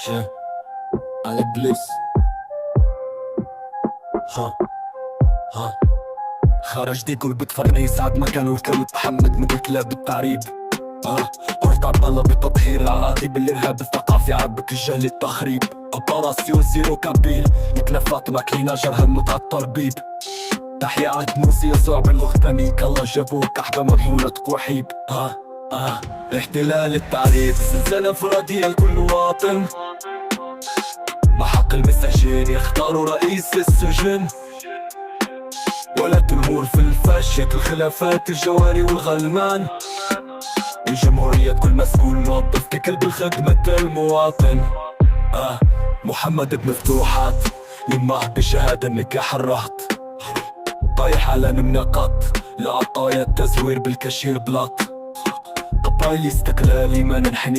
شا على بليس. ها خرج ديكو بتفرني ساعة ما كانوا الكل محمد من كلاب التعريب. قلت عطلة بالتطهير العادي بالإرهاب الثقافي عبك الجهل التخريب. اوبراسيون زيرو كابيل يتلفات ماكينة جرها متعطر بيب. تحيا عهد موسى يسوع بالمختني كالله جابوه كحبة مضمونة وحيب. احتلال التعريب زلزال انفرادية لكل مواطن. بحق المساجين يختاروا رئيس السجن. ولا تنمور في الفاشية الخلافات الجواري والغلمان. الجمهورية كل مسؤول موظف ككلب الخدمة المواطن. محمد بمفتوحات يمه بشهادة نكاح الرهط. طايح على النقاط لعطايا التزوير بالكاشير بلاط. قبايلي استقلالي ما ننحني